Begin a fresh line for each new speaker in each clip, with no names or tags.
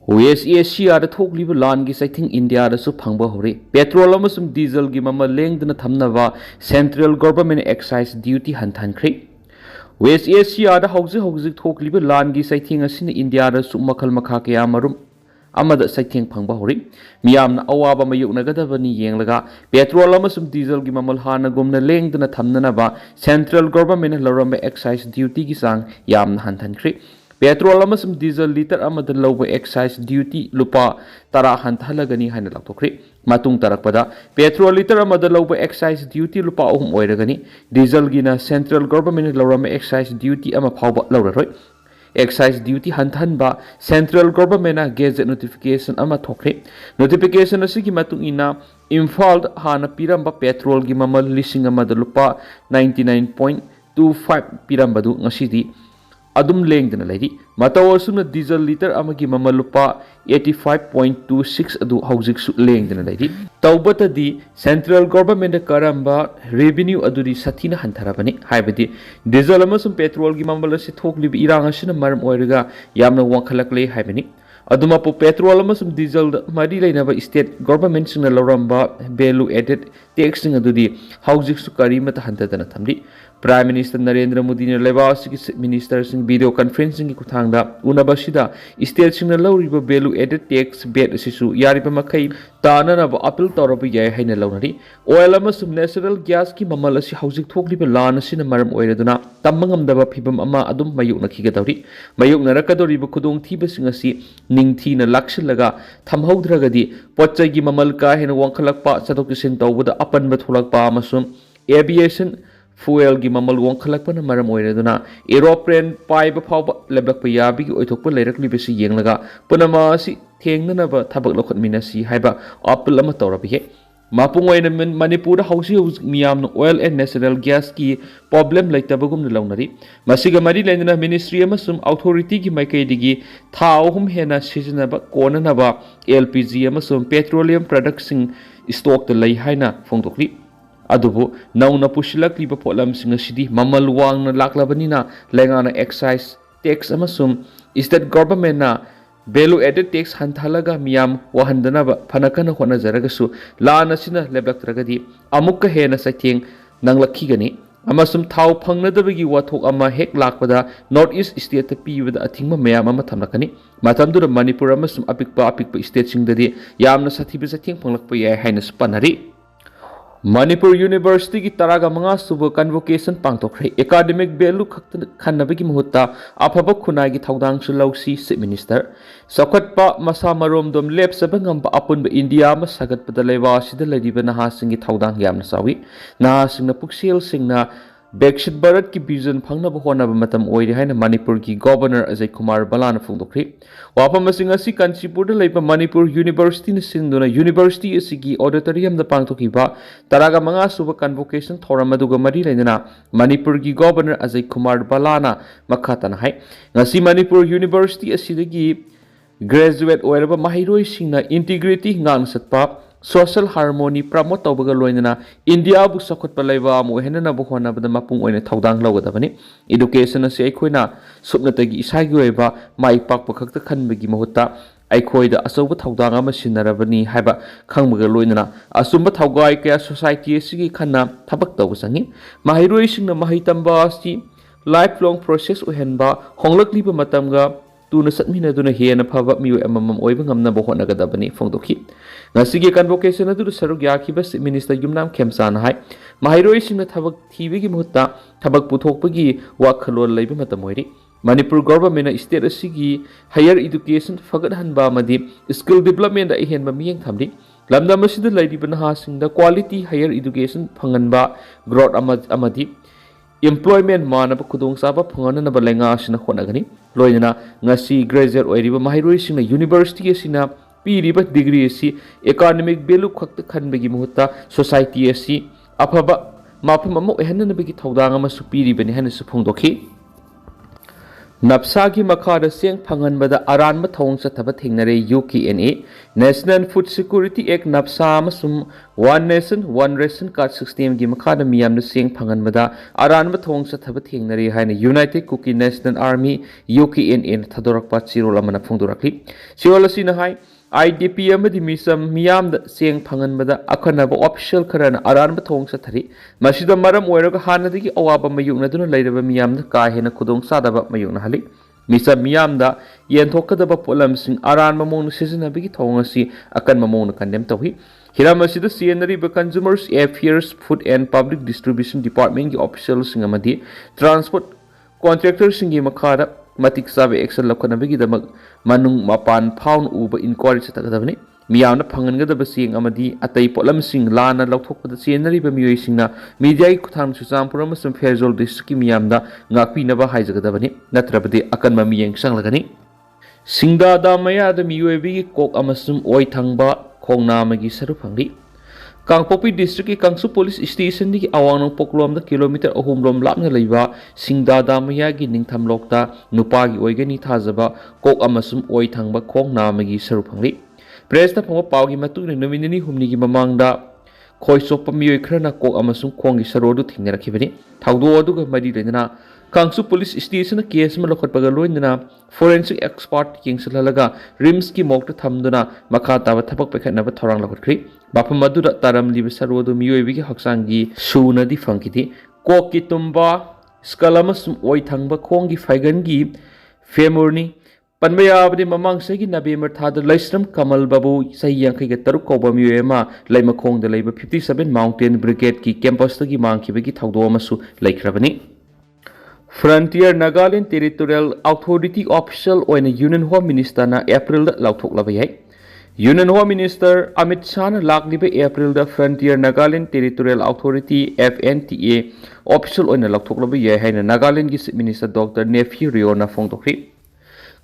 West Asia da thokliba lan gi saithing India da su phangba hore petrol amasum diesel gi mama lengdna thamnaba central government excise duty hanthankhre West Asia da hauji thokliba lan gi saithing asina India da su makhal makha kya marum amada saithing phangba hore miyamna awaba mayuknagadabani yenglaga petrol amasum diesel gi mamal hana gumna lengdna thamnaba central government loramba excise duty gi sang yamna hanthankhre Petrol amasum diesel liter amada lawba excise duty lupa tara hanthalagani haina laktokre matung tarakpada petrol liter amada lawba excise duty lupa ahum oiragani diesel gina central government lawrama excise duty ama phawba lawraroi excise duty hanthanba central government na gazette notification ama thokre notification asigi matung ina Imphal hana piramba petrol gi mamal lising amada lupa 99.25 pirambadu ngasidi adum lengdana lady matawasuna diesel liter amagi mama lupa 85.26 adu hauzik su lengdana lady tawbata di central government karamba revenue aduri sathina hantharabani haibadi diesel amasum petrol gi mama lasi thokli irang asina maram oiraga yamna wankhalakle haibani aduma po petrol amasum diesel mari lainaba state government singna loramba value added tax sing adudi hauzik su karimata hantadana thamdi Prime Minister Narendra Modi ne Lebanon Minister sing video conferencing ki kuthangda unabasida state sing na lawriba value added tax bet sisu yariba makai tanana ba appeal tawraba yai haina lawnari oil amasum natural gas ki mamal asi housing thokliba lan asina maram oiraduna tammangamdaba phibam ama adum mayuk nakhigadawri mayuk narakadoriba khudong thiba sing asi ningthina lakshalaga thamhaudragadi potchai gi mamal ka hena wangkhalakpa chadokisin tawbada apanba tholakpa amasum aviation fuel gi mamal wangkhalakpana maram oiraduna aeroplane paiba phawba leblakpa yabigi oithokpa leiraklibesi yenglaga punama si thengnanaba thabak lokhatminasi haiba appeal ama tawrabihe mapung oina Manipur hausi miyamna oil and natural gas ki problem laitabagum lawnari masiga mari lendana ministry amasum authority gi maikaidigi thawhum hena sijanaba konanaba LPG amasum petroleum products sing stock ta lai haina phongdokli adubu nauna pushilak liba polam singa sidi mamal wang na laklabanina lengana excise tax amasum state government na value added tax hanthalaga miyam wahandanaba phanakana hona jaragasu lana sina leblaktragadi amukka hena saitheng nanglakhigani amasum thau phangnadabagi wathok ama hek lakpada north east state ta pibada athingma mayam ama thamlakani matamdura Manipur amasum apikpa state singdadi yamna sathiba satheng phanglakpa yai haina spanari Manipur University ki taraga manga suba convocation pangtokre academic value khanabagi muhutta afaba khunai gi thaudang su lausi chief minister sakhatpa masa marom dom lep sabangam ba apun ba India ma sagat padalaiwa sida ladiba naha singi thaudang yamna sawi naha singna puksel singna Bekshit Bharat ki vision phangna ba hona ba matam oiri haina Manipur ki governor Ajay Kumar Balana phongdokre wapam masing asi Ccpur da leiba Manipur University na sinduna university asigi auditorium da pangthokiba taraga manga suba convocation thoram aduga mari lainana Manipur ki governor Ajay Kumar Balana makhatana hai ngasi Manipur University asidagi graduate oiraba mahiroi singna integrity ngang satpa social harmony promote tawbaga loinana India bu sakhatpa laiba amu henana bu hona bada mapung oina thaudang lawgadabani education ase aikoina supnatagi isagi oiba mai pakpa khakta khanbagi mahutta aikoida asoba thaudang ama sinarabani haiba khangbaga loinana asumba thaugai kya society asigi khanna thabak tawsangi mahiroi singna mahitamba asi lifelong process ohenba honglakliba matamga tuna satmina duna hena phaba mioi amamam oiba ngamna bo hona gadabani phongdokhi ngasigi convocation adu saruk yakhiba minister yumnam khemsan hai mahiroi singna thabak thibigi muhutta thabak puthokpagi wakhalol leiba matamoiri Manipur government state asigi higher education fagat hanba madi skill development a henba miyeng thamdi lamda masida leidiba naha singda quality higher education phanganba growth amadi employment manaba khudong saba phangana ba lenga sina khonagani loina ngasi graduate oiriba mahiroi singna university asina piriba degree asi academic value khakta khanbagi muhutta society asi afaba mafam amo ehanna bagi thaudang ama su piribani hana su phongdokhi Napsagi Makada Seng Panganbada Aran Matong Sataba Tingnare UKNA National Food Security Act Napsa Masum One Nation One Ration Card System Gi Makada Miyam the Seng Panganbada Aran Matong Sataba Tingnare Haina United Kuki National Army UKNA Tadorak Patsiro Lamana Fundurakli Siolasi Hai IDP amadi misam miyam da seng panganbada akanaba official karana aran batong sathari masida maram oiraga hanadigi awaba mayukna duna leiraba miyam da ka hena khudong sadaba mayukna hali misam miyam da yenthokadaba polam sing aran mamong seasonabigi thongasi akan mamong kandem tawhi hiramasidu CNRI Consumers Affairs Food and Public Distribution Department ki official sing amadi transport contractor singi makara matik sabe action lakhanabigi damak manung mapan phaun uba inquiry chatakadabani miyamna phangangadaba sing amadi atai polam sing lana lauthokpada CNRI ba miyoi singna media ki khutham chuchampur amasum Fairjol district ki miyamda ngakpinaba haijagadabani natrabadi akanma miyeng sanglagani singda da maya da miyoi bi kok amasum oi thangba khongnamagi saru phangri Kangpopi district ki Kangsu police station ki awang poklom da kilometer ahum rom lapna leiba singda damaya gi ningtham lokta nupa gi oigani thajaba kok amasum oi thangba khong namagi saru phangri press ta phangwa pawgi matu ne nominini humni gi mamangda khoisopa mioi khrana kok amasum khong gi sarodu thingna rakhibani thawdo adu ga mari lenana Kangsu police station case ma lokhat paga loindana forensic expert king salalaga rims ki mokta thamduna makha taba thapak pekhatna ba thorang lokhatkhri bafam madura taram liba sarodu miyoibi ki haksangi suna di fangkiti kok ki tumba skalama sum oi thangba khongi faigangi femurni panbaya abdi mamang segi November thada laisram kamal babu sahi yankai ga taruk koba miyoema laima khong da laiba 57 mountain brigade ki campus tagi mangkhiba ki thawdo amasu laikhrabani Frontier Nagaland Territorial Authority Official oina Union Home Minister na April da lauthok labayai Union Home Minister Amit Shah na lakliba April da Frontier Nagaland Territorial Authority FNTA Official oina lauthok labayai haina Nagaland gi Minister Dr. Nephew Rio na phongtokri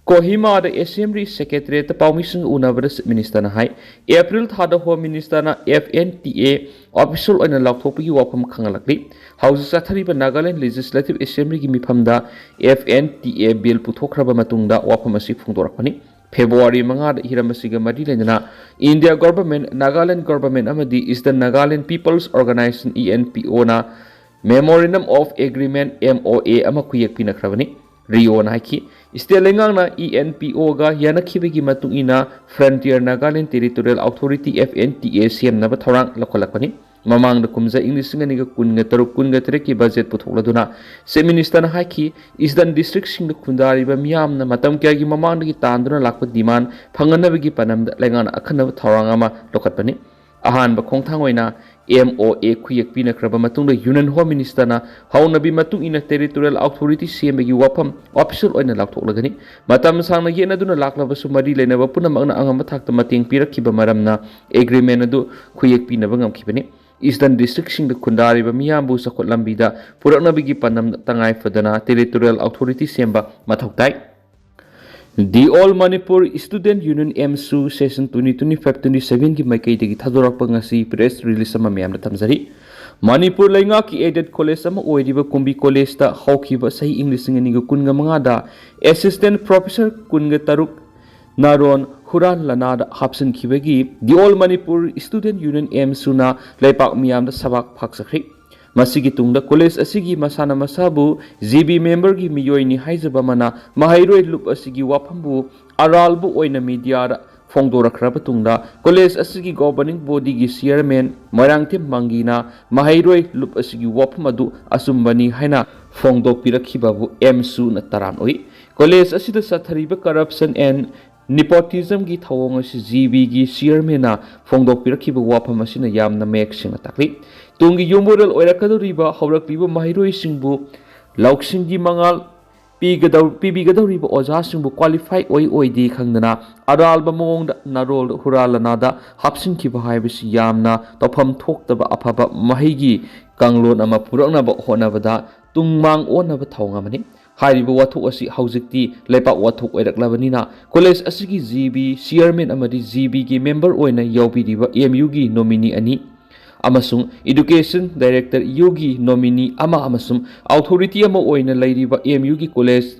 Kohima da Assembly Secretary ta Permission unabra Minister na hai April thada Home Minister na FNTA Official oina lauthokpi wafam khangalakli House Sathariba Nagaland Legislative Assembly ki mifamda FNTA bill puthokraba matungda wafam asi phungdorakpani February manga hiramasiga mari lenana India government Nagaland government amadi Eastern Nagaland People's Organization ENPO na Memorandum of Agreement MOA ama kuyak pinakhrabani Rio na haki Istelengang na ENPO ga yanakibigi matungina Frontier Nagaland Territorial Authority FNTA CM na bathorang lakolakpani Mamang da kumza English nga niga kun nga taruk kun nga tereki budget puthokladuna se minister na haki Eastern District sing da kundari ba miyam na matam kya gi mamang da gi tanduna lakpa demand phanganabigi panam da lengan akhana thorang ama lokatpani ahan ba khongthang oina MOA kuyak pinakraba matungda Union Home Minister na haunabi matung ina Territorial Authority CMBG wapam official oina lakthoklagani matam sangna yena duna laklaba sumari lenaba punamang na angam thakta mating pirakhiba maramna agreement adu kuyak pinaba ngamkhibani Eastern District sing da kundari ba miyambu sakot lambida puraknabigi panam tangai fadana Territorial Authority semba mathoktai The All Manipur Student Union MSU Session 2025-27 ki maikai dagi thadorak pangasi press release ama miyam na tamjari Manipur lainga ki aided college ama oiriba kumbi college ta hawkhiba sahi English ngani ga kunga manga da assistant professor kunga taruk naron huran lana da hapsan khibagi The All Manipur Student Union MSU na laipak miyam da sabak phaksakri Masigi tungda college asigi masana masabu GB member gi miyoi ni haijaba mana mahairoi lup asigi wapambu aralbu oina media da phongdorakraba tungda college asigi governing body gi chairman marangtim mangina mahairoi lup asigi wapamadu asumbani haina phongdokpirakhibabu MSU na taran oi college asida sathariba corruption and nepotism gi thawong asi GB gi chairman na phongdokpirakhiba wapam asina yamna mek singna takli Tungi yumoral oirakadoriba haurakliba mahiroi singbu lauksingi mangal pibigadoriba oja singbu qualify oidi khangdana aralba mongda narol huralanada hapsinkiba haibasi yamna tofam thoktaba afaba mahigi kanglon ama puraknaba honabada tungmang onaba thawngamani hairiba wathok asi haujikti leipak wathok oiraklabanina college asigi GB chairman amadi GB gi member oina yaubiriba MU gi nominee ani amasung education director yogi nominee ama amasung authority ama oina lairiba MU gi college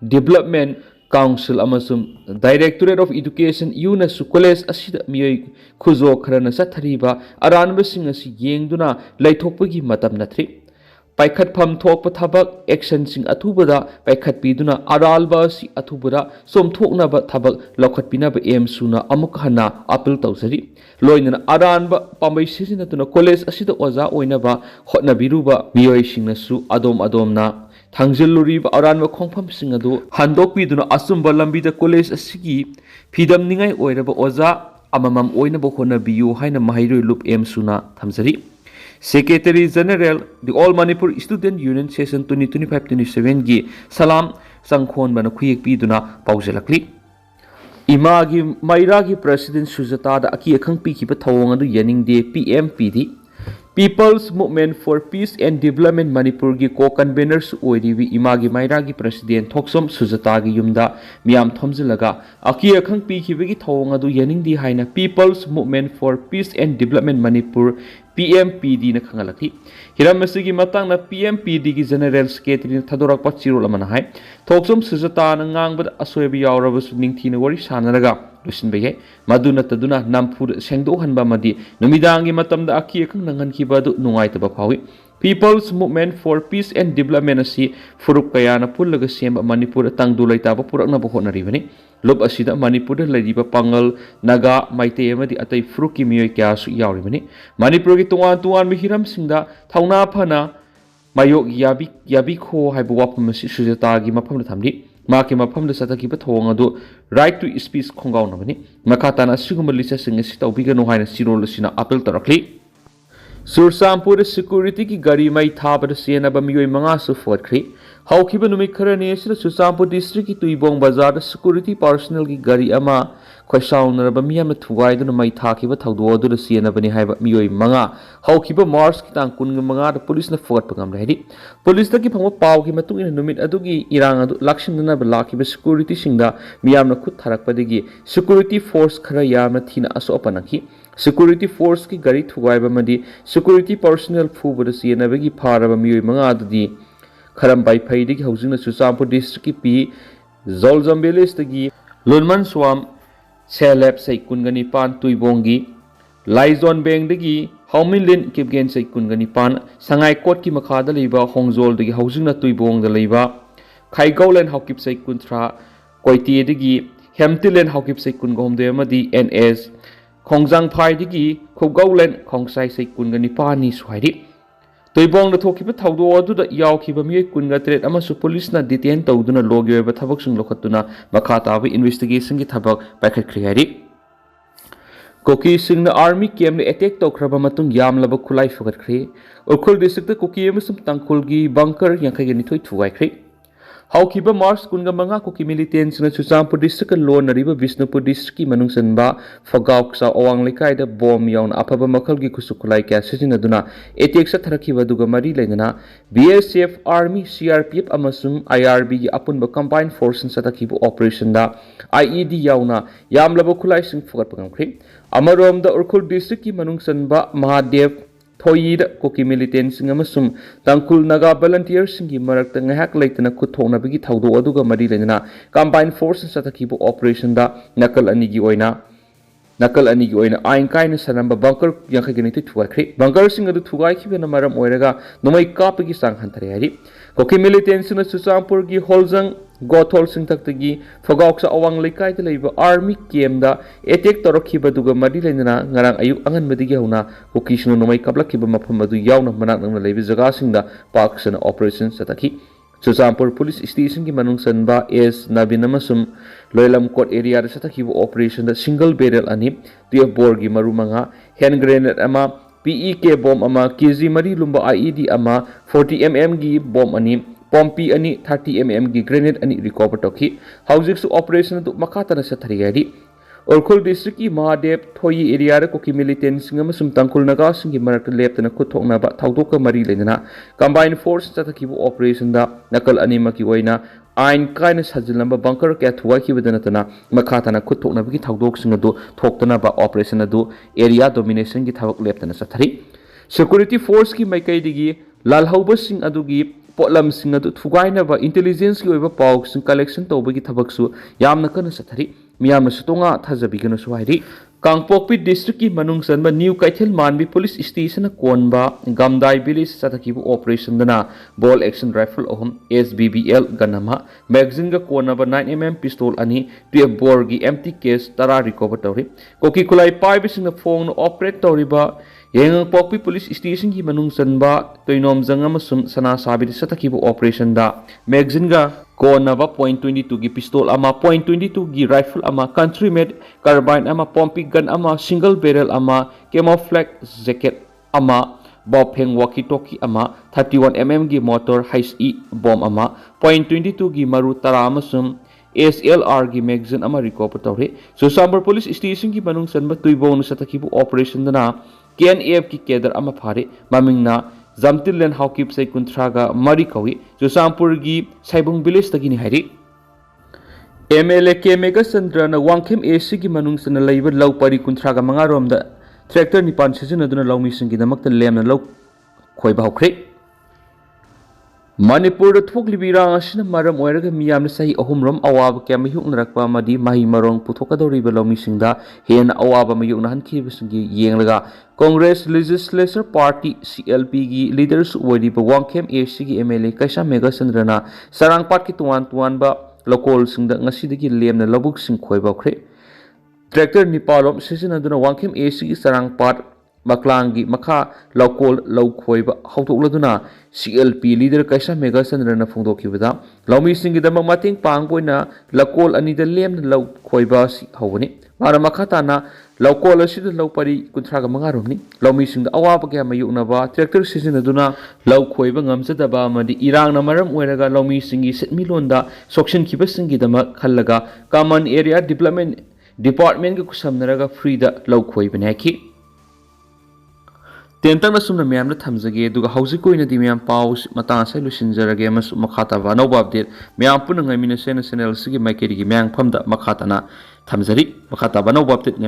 Development Council amasum Directorate of Education UNASU College asida miyoi khuzo kharana sathariba aranbasing asi yengduna laithokpagi matam nathri Paikat pham thokpa thabak action sing athubada paikat piduna aralba si athubada som thoknaba thabak lokhat pinaba em suna amuk hana appeal tawsari loinana aranba pambai sisinatuna college asida oza oinaba hotnabiruba miyoi singnasu adom na Thangjiluriba aranba khongpham sing adu handokpiduna asumba lambida college asigi phidam ningai oiraba oza amamam oinaba honabiyu haina mahairoi lup em suna thamjari Secretary General, the All Manipur Student Union Session 2025-27 gi Salam Sangkhon bana khuyek piduna paujalakli Imagi Mairagi President Sujata da aki akhang pikhiba thawong adu yaningde PMPD People's Movement for Peace and Development Manipur gi co-conveners oiriwi Imagi Mairagi President Thoksom Sujata gi yumda miyam thomjilaga aki akhang pikhiba gi thawong adu yaningdi haina People's Movement for Peace and Development Manipur PMPD na khangalaki hiramasi gi matang na PMPD gi General Secretary thadorak pachirol amana hai thoksom sujata na ngangbad asoebi yawrabasu ningthina wari sanaraga lusinbege maduna taduna nampur sengdo hanba madi numidangi matamda aki akhang nangan khibadu nungaitaba phawi People's Movement for Peace and Development asi furuk kayana pullaga sem Manipur tangdulai taba purakna bohonaribani lob asida Manipur laidiba pangal naga maitei amadi atai furuki miyoi kya su yawribani Manipur gi tuan mihiram singda thauna phana mayok yabi kho haibu wapam asi sujata gi mafam da thamdi maki mafam da sataki ba thong adu right to speech khongaw na bani makatana sigum lisa sing asi tawbiga no haina sirol sina appeal tarakli Sursampur security ki gari mai thabar siena ba miyoi manga su forkri haukiba numik kharani asira Sursampur district ki tuibong bazar security personnel ki gari ama khoisauna ba miyam thugai duna mai thakiba thawdo adu siena bani haiba miyoi manga haukiba mars ki tang kun manga da police na fort pangam rehdi police da ki phangwa paw ki matung ina numit adu gi irang adu lakshindana ba lakiba security singda miyam na khut tharak padigi security force khara yamna thina aso panaki Security force ki gari thugaiba madi security personnel phubada sienabagi pharaba miyoi manga adudi kharam bai phaidigi haujingna Sursampur district ki pi Zoljambeles tagi Lunman Swam Selep sai kungani pan tuibongi Laizon Beng dagi Hauminlin kipgen sai kungani pan Sangai Kot ki makhada leiba Hongjol dagi haujingna tuibong da leiba Khaigaulen haukip sai kunthra Koiti dagi Hemtilen haukip sai kungomde amadi NS Khongjang phai digi khogaulen khongsai sai kunga nipani swaidi toibong da thokiba thawdo adu da yawkhiba mi kunga tret ama su police na detain tawduna logyoba thabak sing lokhatuna makhata ba investigation gi thabak paikhat khriari Kuki sing na army camp le attack tawkraba matung yamlaba khulai fagat khri urkhul district ta Kuki emasum tangkhul gi bunker yankhai gi nithoi thugai khri Haukiba Mars kunga manga Kuki militants na Sursampur district lon nariba Visnupur district ki manungsanba Fagauksa awang lekai da bom yawn apaba makhal gi kusukulai kya sijinaduna attack sa tharakhiba duga mari lengana BSF Army CRPF amasum IRB gi apunba combined forces satakhibu operation da IED yawna yamlaba khulai sing fugat pangamkhri amarom da urkhul district ki manungsanba Mahadev Thoyida Kuki militants amasum tangkul naga volunteers gi marakta ngahak leitana khuthona bigi thawdo aduga mari lengana combined forces satakhibu operation da nakal ani gi oina ain kaina sanamba bunker yankhai gani thuakri bunker sing adu thugai khibena maram oiraga nomai kapagi sang hanthare hari Kuki militants na Sursampur gi Holjang Gothol sing taktagi Fagauksa awang lekai da leiba army camp da attack torakhiba duga mari lengana ngarang ayuk angan madigi hauna Kuki sino nomai kablakhiba mafam adu yawna manak nangna leiba jaga singda paksana operation satakhi Sursampur police station ki manungsanba S Nabin amasum Loilam Court area da satakhiba operation da single barrel ani 12 bore gi marumanga hand grenade ama PEK bomb ama KG mari lumba IED ama 40mm gi bomb ani Pompi ani 30mm gi grenade ani recover toki housing su operation du makata na sathari Urkhul district ki Mahadev Thoyi area ra Kuki militants singa masum tangkul naga singi marak leptana khuthokna ba thawdoka mari lengana combined force satakhibu operation da nakal anima ki oina ain kaina sajilamba bunker kya thuwa ki badana makhata na khuthokna bi thawdok singa du thoktana ba operation adu area domination ki thawak leptana sathari security force ki maikai digi lalhauba sing adugi पोटलमसिंग अदु थुगाइनबा intelligence की ओइबा पाउसिंग collection तौबगी थबकसु यामना कन सथरी मियाम सुतोंगा थाजबिगनसु हाइरि Kangpokpi district की मनुंग सनबा new Keithelmanbi police station कोनबा गमदाई village सतकीबु operation दना बॉल एक्शन राइफल ओहम SBBL गनमा मैगजीन गा कोनबा 9mm पिस्तौल अनि 12 बोर की एम्प्टी केस तरा रिकवर तौरी कोकी खुलाई पाइबिसिंग फोन ऑपरेट तौरीबा येंग पोकपी पुलिस स्टेशन की मनुंग सनबा तोइनोम जंगम सुम सना साबिद सतकीबु ऑपरेशन दा मैगजीन गा कोनबा .22 की पिस्तौल अमा .22 की राइफल अमा कंट्री मेड कार्बाइन अमा पॉम्पिंग गन अमा सिंगल बैरल अमा कैमोफ्लेज जैकेट अमा बॉफेंग वॉकी टॉकी अमा 31mm की मोटर हाइस बॉम्ब अमा .22 की मरु तरा अमसुम SLR की मैगजीन अमा रिकवर तौरे सुसांबर पुलिस स्टेशन की मनुंग सनबा तुइबोन सतकीबु ऑपरेशन दना KNF की केडर अमा फारे ममिंगना जमतिलन हाउकिप से कुंथ्रागा मरी कवी सुसांपुर की साइबुंग विलेज तगिनी हाइरि MLA के मेगा चंद्रन वांगखेम AC की मनुंग सन लैब लौ परि कुंथ्रागा मंगा रोमदा ट्रैक्टर निपान सिजनदुना लौमिसिंग की दमकत लेमना लौ खोइबा हौख्रे मणिपुर थोकलिबिरांग मरम ओइरगा मियामना सही अहुमरम अवाब क्या मयुकनरकपा मदी माही मरोंग पुथोकदौरिबा लौमिसिंगदा हेन अवाब मयुकनहनखिबसिंगी येंगलगा कांग्रेस लेजिस्लेचर पार्टी CLP की लीडर्स ओइरिबा वांगखेम AC की MLA कैसा मेगा चंद्रना सरांगपाट की तुआन तुआनबा लोकोलसिंगदा ngasiदगी लेमना लबुकसिंग खोइबाख्रे ट्रैक्टर निपालोम सिजनदुना वांगखेम AC की सरांगपाट मकलांगी मखा लौकोल लौ खोइबा हौतोकलदुना CLP लीडर कैसा मेगा चंद्रना फोंदोखिबदा लौमीसिंगीदम मतेंग पांगबोइना लकोल अनिद लेमना लौ खोइबा हौबनी मारा मखाताना लौकोल असिद लौ परि कुंथ्रागा मंगारोमनी लौमीसिंगदा अवाब क्या मयुकनबा ट्रैक्टर सिजनदुना लौ खोइबा ngamjadaba amadi irangna maram oiraga लौमीसिंगी सेटमिलोंदा सोक्सिनखिबसिंगीदम खल्लगा कॉमन एरिया डेवलपमेंट डिपार्टमेंट के कुसमनरगा फ्रीदा लौ खोइबनेखि तेंतंग सुमना मैम थमजगे हौजिक मैम पाउ मतासे लुसिंजरगे मखाताब अनौब अपडेट मैम पुनः चैनल की माइकेरी मैंग फम मखातना थमजरी मखाताब अनौब अपडेट